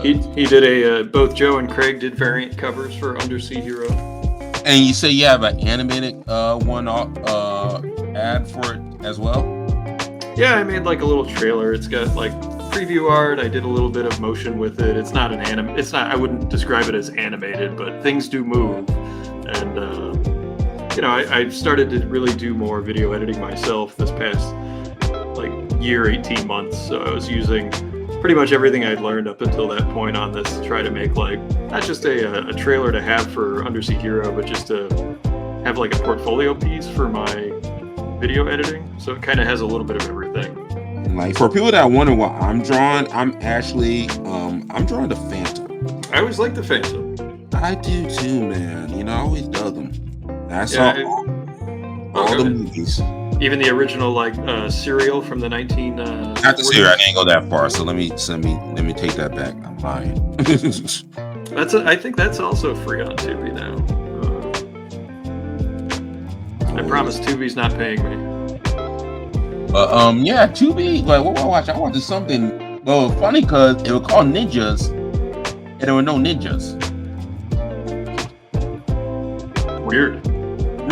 B: He did both Joe and Craig did variant covers for Undersea Hero.
C: And you say you have an animated one ad for it as well?
B: Yeah, I made like a little trailer. It's got like preview art. I did a little bit of motion with it. It's not I wouldn't describe it as animated, but things do move. And I started to really do more video editing myself this past like year, 18 months. So I was using pretty much everything I'd learned up until that point on this to try to make like not just a trailer to have for Undersea Hero, but just to have like a portfolio piece for my video editing. So it kind of has a little bit of everything.
C: Like for people that wonder what I'm drawing, I'm actually I'm drawing the Phantom.
B: I always like the Phantom.
C: I do too, man. You know, I always dug them. I saw all the movies.
B: Even the original like serial from the 19.
C: Not the serial. I didn't go that far. So let me take that back. I'm lying.
B: I think that's also free on Tubi now. I promise Tubi's not paying me.
C: Yeah, Tubi. Like, what I watch? I watched something. Well, funny because it was called Ninjas, and there were no ninjas.
B: Weird.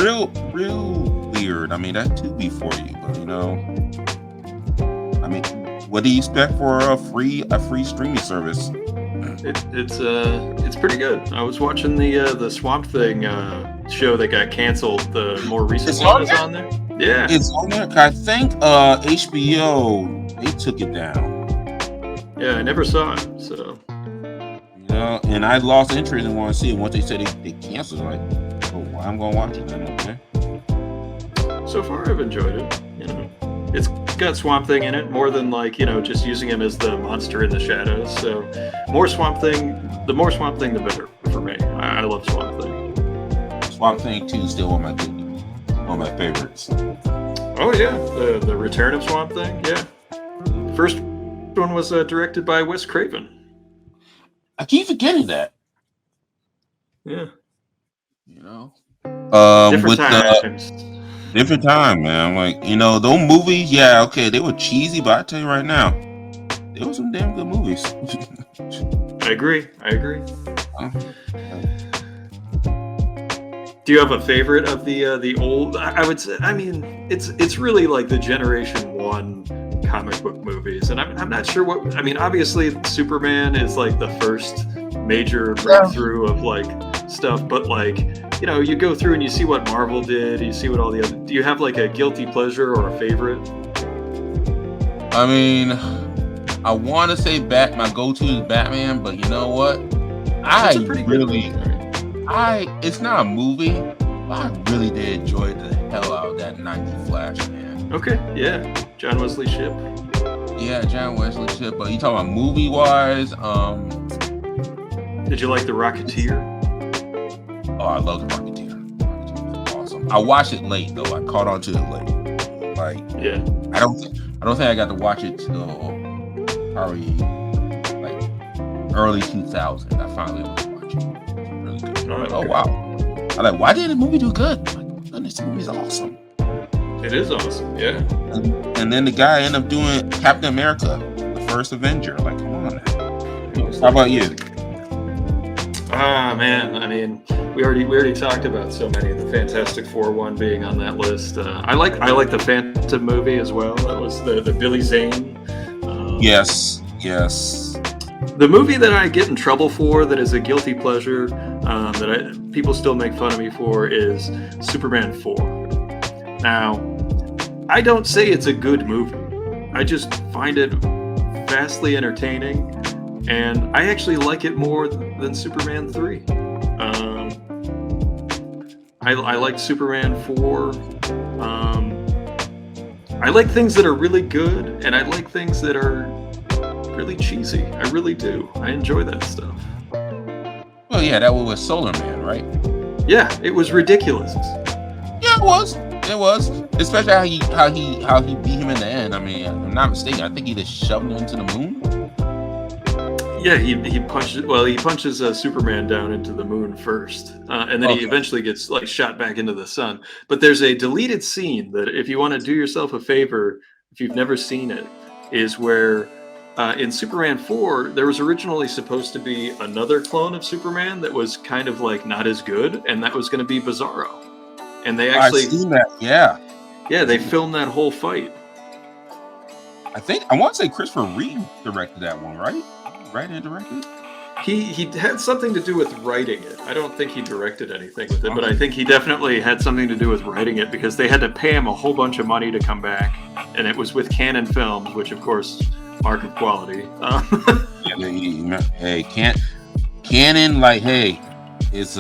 C: Real weird. I mean, that's Tubi for you, but you know, I mean, what do you expect for a free streaming service?
B: It's pretty good. I was watching the Swamp Thing show that got canceled. The more recent one is on there. Yeah,
C: it's on there. I think HBO they took it down.
B: Yeah, I never saw it, so.
C: You know, and I lost interest in wanting to see it once they said they canceled. Like, oh, well, I'm gonna watch it then. Okay.
B: So far, I've enjoyed it. You know, it's got Swamp Thing in it more than like just using him as the monster in the shadows. So, more Swamp Thing. The more Swamp Thing, the better for me. I love Swamp Thing.
C: Swamp Thing 2 is still one of my favorites.
B: Oh yeah, the Return of Swamp Thing. Yeah, first one was directed by Wes Craven.
C: I keep forgetting that.
B: Yeah.
C: You know,
B: different
C: time, man. Like, those movies, yeah, okay, they were cheesy, but I tell you right now, they were some damn good movies.
B: I agree. Do you have a favorite of the old? I would say. I mean, it's really like the Generation 1 comic book movies, and I'm not sure what. I mean, obviously, Superman is like the first major breakthrough of like stuff, but like you go through and you see what Marvel did, you see what all the other. Do you have like a guilty pleasure or a favorite?
C: I mean, I want to say my go-to is Batman, but you know what? It's not a movie, but I really did enjoy the hell out of that 90 Flash, man.
B: Okay, yeah. John Wesley Shipp.
C: Yeah, John Wesley Shipp, but you talking about movie-wise,
B: did you like The Rocketeer?
C: Oh, I love The Rocketeer. Rocketeer was awesome. I watched it late, though. I caught on to it late. Like, yeah. I don't think I got to watch it till probably, like, early 2000. I finally able to watch it. Oh wow! I'm like, why did the movie do good? My goodness, the movie's awesome.
B: It is awesome, yeah.
C: And then the guy ended up doing Captain America, the first Avenger. Like, come on, man. How about you?
B: Man, I mean, we already talked about so many. The Fantastic Four one being on that list. I like the Phantom movie as well. That was the Billy Zane.
C: Yes.
B: The movie that I get in trouble for, that is a guilty pleasure, that people still make fun of me for, is Superman 4. Now, I don't say it's a good movie. I just find it vastly entertaining, and I actually like it more than Superman 3. I like Superman 4. I like things that are really good, and I like things that are really cheesy. I really do. I enjoy that stuff.
C: Well, yeah, that was with Solar Man, right?
B: Yeah, it was ridiculous.
C: Yeah, it was. Especially how he beat him in the end. I mean, if I'm not mistaken, I think he just shoved him into the moon.
B: Yeah, he punches Superman down into the moon first, and then he eventually gets like shot back into the sun. But there's a deleted scene that, if you want to do yourself a favor, if you've never seen it, is where in Superman 4 there was originally supposed to be another clone of Superman that was kind of like not as good, and that was going to be Bizarro. And they actually
C: I've seen that. Yeah,
B: they filmed that whole fight.
C: I want to say Christopher Reeve directed that one, right? Right and directed?
B: He had something to do with writing it. I don't think he directed anything with it, but I think he definitely had something to do with writing it, because they had to pay him a whole bunch of money to come back, and it was with Canon Films, which of course mark of quality.
C: Hey, Canon, like, hey, it's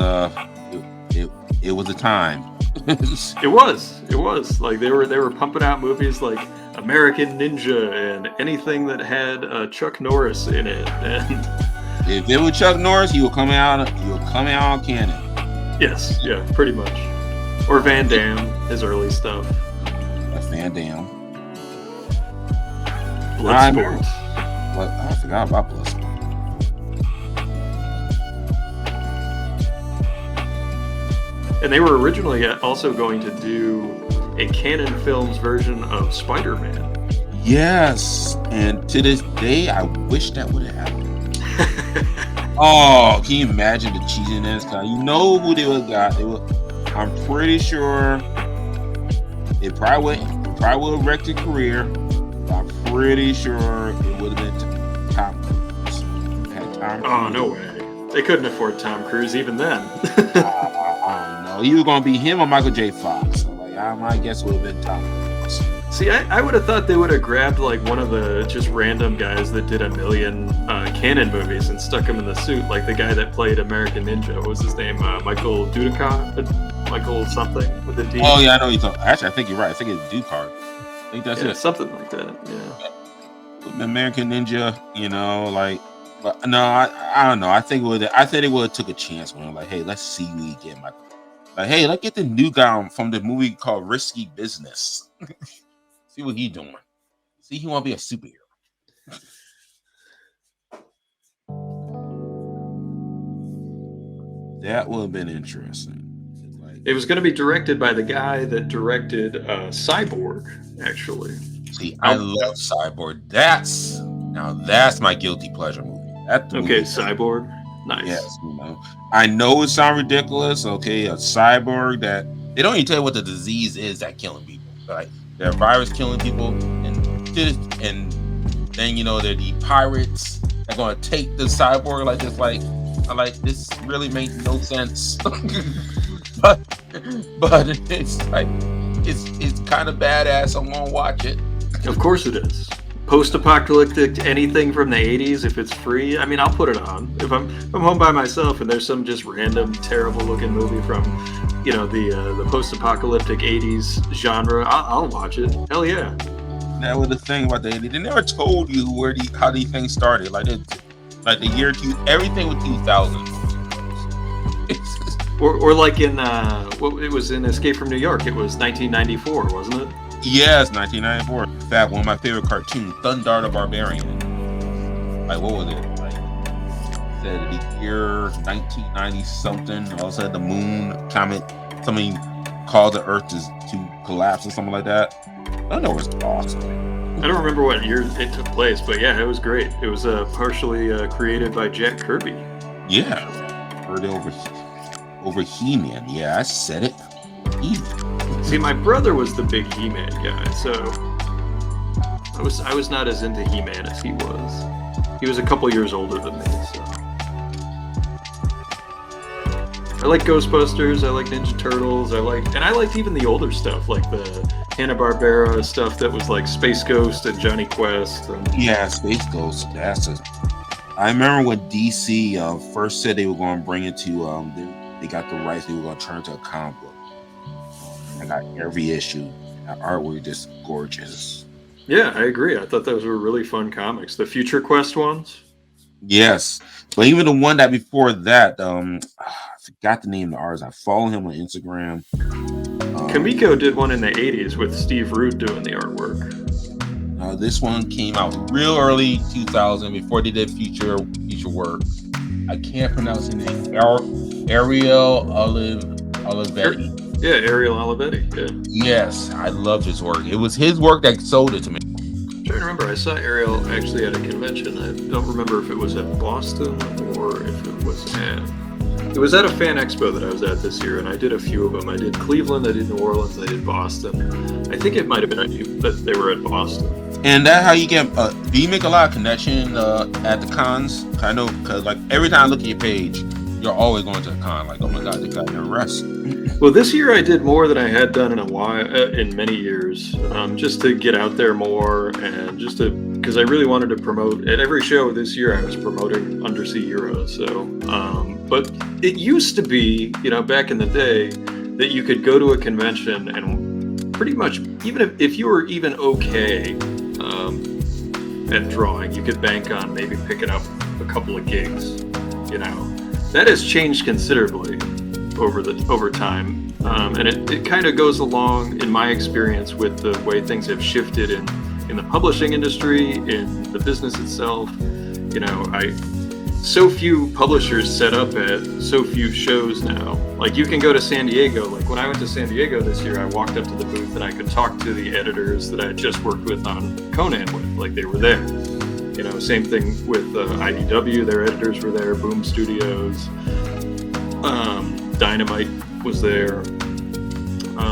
C: it was a time.
B: It was like they were pumping out movies like American Ninja and anything that had Chuck Norris in it. And
C: if it was Chuck Norris, he will come out on Canon.
B: Yes, yeah, pretty much. Or Van Damme, his early stuff.
C: That's Van Damme.
B: Bloodsport.
C: I forgot about Bloodsport.
B: And they were originally also going to do a Canon Films version of Spider-Man. Yes,
C: and to this day, I wish that would have happened. Oh, can you imagine the cheesiness? You know who they would have got? I'm pretty sure it probably would have wrecked your career. I'm pretty sure it would have been Tom Cruise.
B: Oh, no way. They couldn't afford Tom Cruise even then.
C: I don't know. He was going to be him or Michael J. Fox. So, my guess would have been Tom Cruise.
B: See, I would have thought they would have grabbed like one of the just random guys that did a million Canon movies and stuck him in the suit, like the guy that played American Ninja. What was his name? Michael Dudikoff? Michael something with a D.
C: Oh, yeah, I know you're talking. Actually, I think you're right. I think it's Dukart. I think that's it.
B: Something like that, yeah.
C: American Ninja, but no, I don't know. I think it would have took a chance when I'm like, hey, let's see who we get. Hey, let's get the new guy from the movie called Risky Business. See what he doing. See, he want to be a superhero. That would have been interesting.
B: It was going to be directed by the guy that directed Cyborg, actually.
C: See, I love Cyborg. That's my guilty pleasure movie.
B: Okay, Cyborg. Nice.
C: Yes, I know it sounds ridiculous. Okay, a cyborg that they don't even tell you what the disease is that killing people. Like their virus killing people, and then they're the pirates. They're gonna take the cyborg like this. Like this really makes no sense. but it's kind of badass. I won't watch it.
B: Of course it is. Post-apocalyptic anything from the 80s, if it's free, I mean, I'll put it on. If I'm home by myself and there's some just random terrible looking movie from the post-apocalyptic 80s genre, I'll watch it. Hell yeah.
C: That was the thing about the 80s. They never told you how these things started. Like the year 2, everything was 2000.
B: or like in it was in Escape from New York. It was 1994, wasn't it?
C: Yes, 1994. In fact, one of my favorite cartoons, Thundar the Barbarian. Like, what was it? Like, said the year 1990 something. Also, the moon comet, something caused the Earth to collapse or something like that. Thundar was awesome.
B: I don't remember what year it took place, but yeah, it was great. It was partially created by Jack Kirby.
C: Yeah, heard it over He-Man. Yeah, I said it.
B: See, my brother was the big He-Man guy, so I was not as into He-Man as he was. He was a couple years older than me, so. I like Ghostbusters, I like Ninja Turtles, I liked even the older stuff, like the Hanna-Barbera stuff that was like Space Ghost and Johnny Quest.
C: Yeah, Space Ghost. I remember when DC first said they were going to bring it to, they got the rights, they were going to turn it to a comic book. I got every issue. That artwork just gorgeous.
B: Yeah, I agree. I thought those were really fun comics. The Future Quest ones?
C: Yes. But even the one that before that, I forgot the name of the artist. I follow him on Instagram.
B: Kamiko did one in the 80s with Steve Root doing the artwork.
C: This one came out real early 2000 before they did future work. I can't pronounce his name. Ariel Olivetti.
B: Yeah, Ariel Olivetti. Yeah.
C: Yes, I loved his work. It was his work that sold it to me.
B: I'm trying to remember. I saw Ariel actually at a convention. I don't remember if it was at Boston or if it was at a fan expo that I was at this year, and I did a few of them. I did Cleveland, I did New Orleans, I did Boston. I think it might have been at you, but they were at Boston.
C: And that's how you get. Do you make a lot of connection at the cons? I know, because like every time I look at your page, you're always going to the con. Like, oh my god, they got their rest.
B: Well, this year I did more than I had done in a while, in many years, just to get out there more and just because I really wanted to promote at every show this year. I was promoting Undersea Hero. So, but it used to be, back in the day, that you could go to a convention and pretty much, even if you were even okay at drawing, you could bank on maybe picking up a couple of gigs. That has changed considerably over time, and it kind of goes along, in my experience, with the way things have shifted in the publishing industry, in the business itself. So few publishers set up at so few shows now. Like, you can go to San Diego. Like, when I went to San Diego this year, I walked up to the booth and I could talk to the editors that I had just worked with on Conan with, like they were there. Same thing with IDW, their editors were there, Boom Studios, Dynamite was there.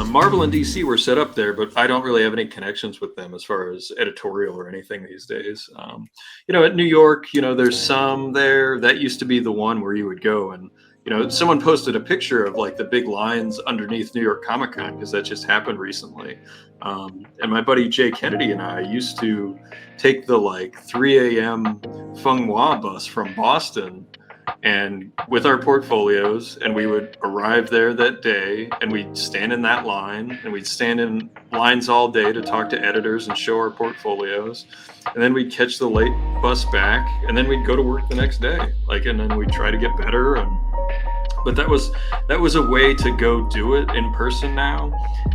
B: Marvel and DC were set up there, but I don't really have any connections with them as far as editorial or anything these days. At New York, there's some there. That used to be the one where you would go and, someone posted a picture of like the big lines underneath New York Comic Con, because that just happened recently. And my buddy Jay Kennedy and I used to take the 3 a.m. Feng Hua bus from Boston and with our portfolios, and we would arrive there that day and we'd stand in that line, and we'd stand in lines all day to talk to editors and show our portfolios, and then we'd catch the late bus back, and then we'd go to work the next day, and then we'd try to get better. But that was a way to go do it in person now.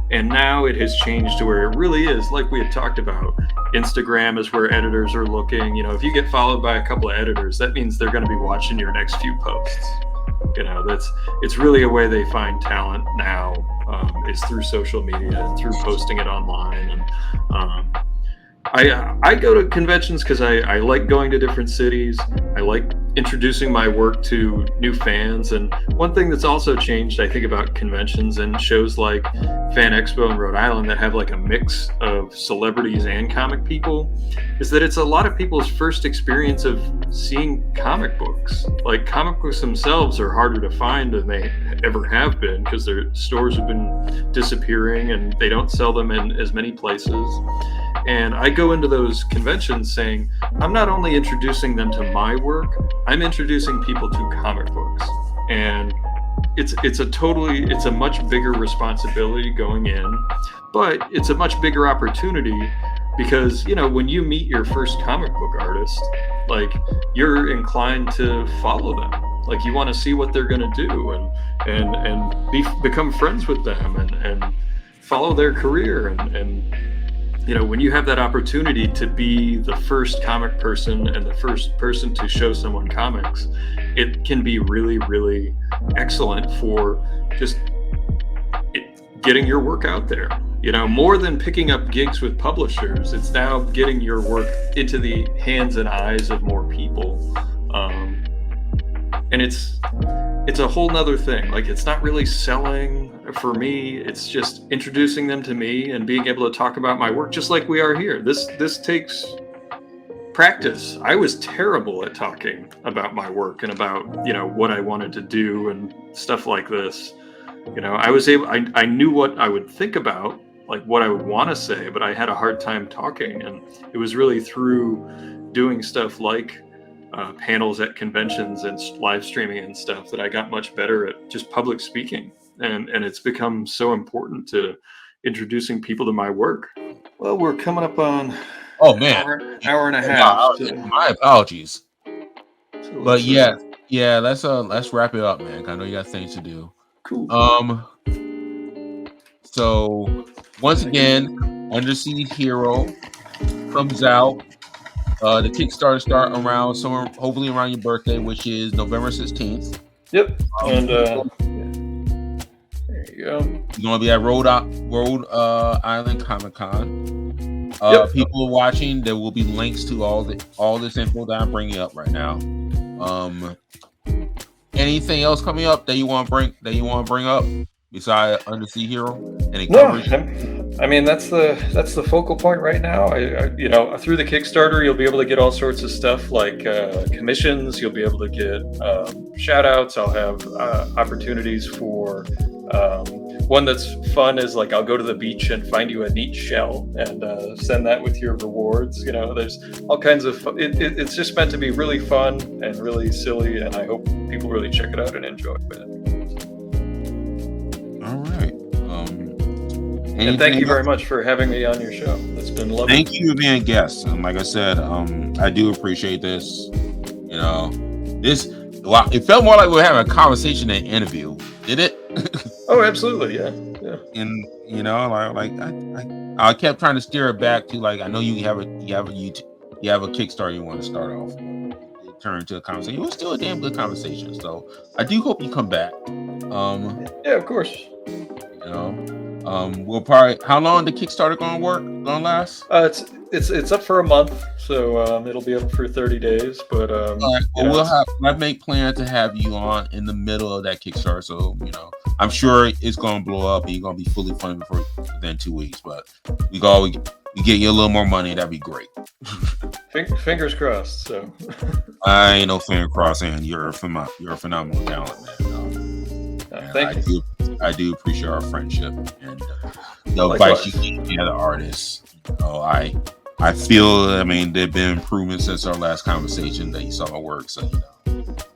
B: And now it has changed to where it really is, like we had talked about, Instagram is where editors are looking. If you get followed by a couple of editors, that means they're going to be watching your next few posts. It's really a way they find talent now, is through social media and through posting it online. And I go to conventions because I like going to different cities. I like introducing my work to new fans. And one thing that's also changed, I think, about conventions and shows like Fan Expo in Rhode Island that have like a mix of celebrities and comic people, is that it's a lot of people's first experience of seeing comic books. Like, comic books themselves are harder to find than they ever have been, because their stores have been disappearing and they don't sell them in as many places. And I go into those conventions saying, I'm not only introducing them to my work, I'm introducing people to comic books. And it's a much bigger responsibility going in, but it's a much bigger opportunity, because, when you meet your first comic book artist, you're inclined to follow them. You want to see what they're going to do and become friends with them and follow their career. And when you have that opportunity to be the first comic person and the first person to show someone comics, it can be really, really excellent for just getting your work out there. More than picking up gigs with publishers, it's now getting your work into the hands and eyes of more people. And it's a whole nother thing. It's not really selling for me. It's just introducing them to me and being able to talk about my work, just like we are here. This takes practice. I was terrible at talking about my work and about, what I wanted to do and stuff like this. I knew what I would think about, what I would want to say, but I had a hard time talking. And it was really through doing stuff like panels at conventions and live streaming and stuff that I got much better at just public speaking. And it's become so important to introducing people to my work. Well, we're coming up on hour and a half.
C: My apologies.
B: So
C: but let's wrap it up, man. I know you got things to do.
B: Cool.
C: So once again, Undersea Hero comes out. The Kickstarter start around somewhere, hopefully around your birthday, which is November 16th.
B: Yep. And there you go.
C: You're gonna be at Rhode Island Comic Con.
B: Yep.
C: People are watching. There will be links to all this info that I'm bringing up right now. Anything else coming up that you want to bring up besides Undersea Hero? Any coverage?
B: I mean, that's the focal point right now. Through the Kickstarter, you'll be able to get all sorts of stuff like commissions. You'll be able to get shout outs. I'll have opportunities for one that's fun is like I'll go to the beach and find you a neat shell and send that with your rewards. There's all kinds of fun. It's just meant to be really fun and really silly, and I hope people really check it out and enjoy it.
C: All right.
B: And thank you very much for having me on your show. It's been lovely.
C: Thank you for being a guest. And like I said, I do appreciate this. It felt more like we were having a conversation than an interview. Did it?
B: Oh, absolutely, yeah.
C: And I kept trying to steer it back to like I know you have a Kickstarter you want to start off. It turned into a conversation. It was still a damn good conversation. So I do hope you come back.
B: Yeah, of course.
C: We'll probably. How long the Kickstarter gonna last?
B: It's up for a month, so it'll be up for 30 days. But
C: I make plans to have you on in the middle of that Kickstarter, so I'm sure it's gonna blow up and you're gonna be fully funded within 2 weeks. But we get you a little more money, that'd be great.
B: Fingers crossed. So
C: I ain't no finger crossing. You're a phenomenal talent, man.
B: Thank you.
C: I do appreciate our friendship and the advice you give me as an artist. I feel, there've been improvements since our last conversation that you saw my work. So,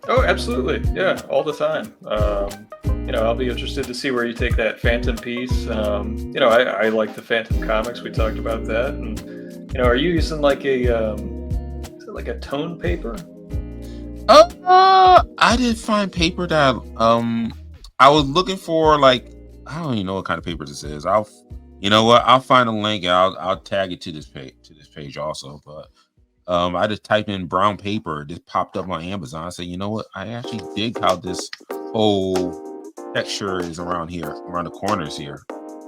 B: Oh, absolutely. Yeah, all the time. I'll be interested to see where you take that Phantom piece. I like the Phantom comics. We talked about that. And, are you using like is it like a tone paper?
C: I did find paper that, I was looking for I don't even know what kind of paper this is. I'll find a link and I'll tag it to this page also. But I just typed in brown paper, it just popped up on Amazon. I said, you know what? I actually dig how this whole texture is around the corners here.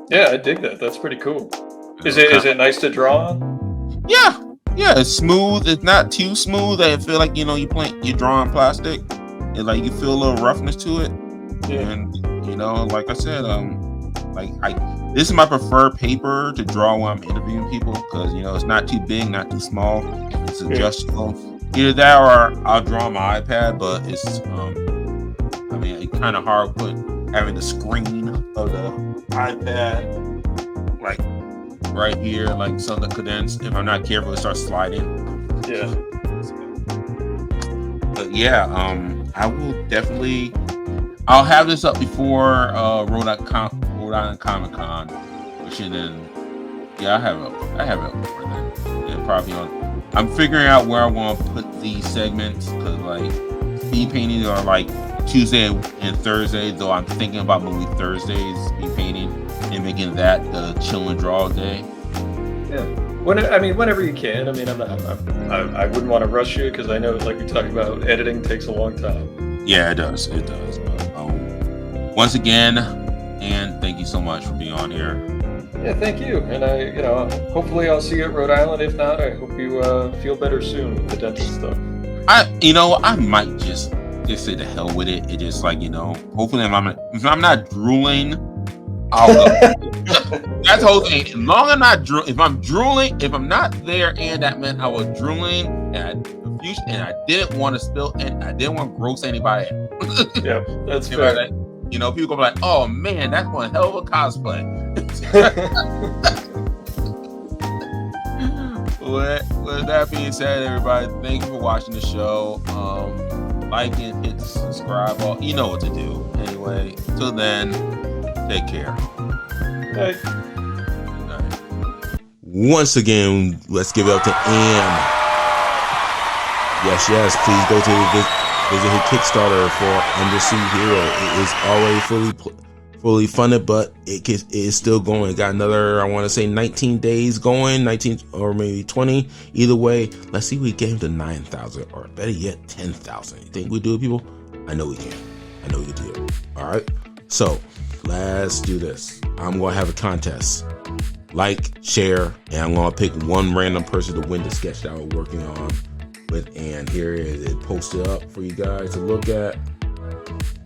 B: Yeah, I dig that. That's pretty cool. Is it nice to draw on?
C: Yeah, it's smooth. It's not too smooth. I feel like you're drawing plastic. And you feel a little roughness to it. Yeah. And like I said, this is my preferred paper to draw when I'm interviewing people because it's not too big, not too small. It's adjustable. Either that or I'll draw on my iPad, but it's it's kind of hard having the screen of the iPad right here, something condensed. If I'm not careful, it starts sliding.
B: Yeah.
C: But yeah, I will definitely. I'll have this up before Rhode Island Comic Con, which I have it up before then. And probably I'm figuring out where I want to put these segments because speed paintings are Tuesday and Thursday. Though I'm thinking about moving Thursdays speed painting and making that the chill and draw day.
B: Yeah. Whenever you can. I wouldn't want to rush you because I know, like we talked about, editing takes a long time.
C: Yeah, it does. But once again, Ann, thank you so much for being on here.
B: Yeah, thank you. And hopefully I'll see you at Rhode Island. If not, I hope you feel better soon with the dental stuff.
C: I might just say the hell with it. It just hopefully if I'm not drooling, I'll go. That's the whole thing. As long as I'm not if I'm drooling, if I'm not there, and that meant I was drooling and I didn't want to spill and I didn't want to gross anybody out.
B: Yeah, that's fair.
C: People go like, "Oh man, that's one hell of a cosplay." With that being said, everybody, thank you for watching the show. Like and hit subscribe. You know what to do. Anyway, till then, take care.
B: Bye.
C: Good night.
A: Once again, let's give it up to Ian. Yes, please go to visit his Kickstarter for Undersea Hero. It is already fully funded, but it is still going. It got another, I want to say 19 days going, 19 or maybe 20. Either way, let's see if we get him to 9,000 or better yet, 10,000. You think we do it, people? I know we can. I know we can do it. All right. So let's do this. I'm going to have a contest. Share, and I'm going to pick one random person to win the sketch that we're working on with Ann. Here it is posted up for you guys to look at.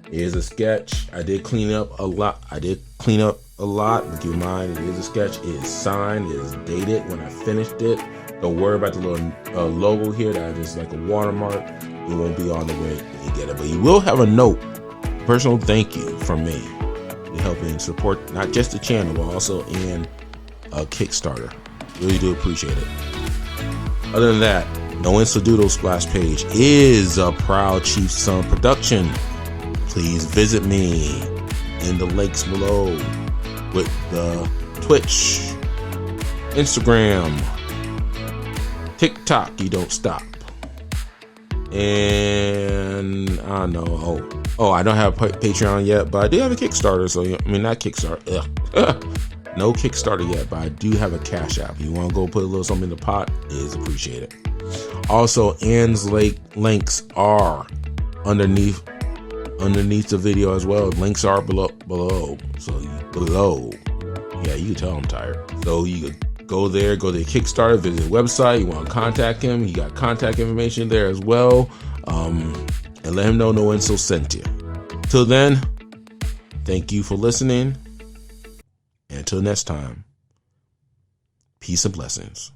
A: Here's a sketch. I did clean up a lot. I did clean up a lot, but keep in mind it is a sketch. It is signed. It is dated when I finished it. Don't worry about the little logo here that is like a watermark. It won't be on the way you get it, but you will have a note, personal thank you from me to helping support not just the channel but also in Kickstarter. Really do appreciate it. Other than that, Noinxo Doodle Splash page is a proud Chief Son production. Please visit me in the links below with the Twitch, Instagram, TikTok, you don't stop. And I don't know. Oh, I don't have a Patreon yet, but I do have a Kickstarter. So, I mean, not Kickstarter. No Kickstarter yet, but I do have a Cash App. You want to go put a little something in the pot, it is appreciated. Also, Ian's links are underneath the video as well. Links are below. So below. Yeah, you can tell I'm tired. So you could go there, go to the Kickstarter, visit the website. You want to contact him, you got contact information there as well. And let him know Noinxo sent you. Till then, thank you for listening. And until next time, peace and blessings.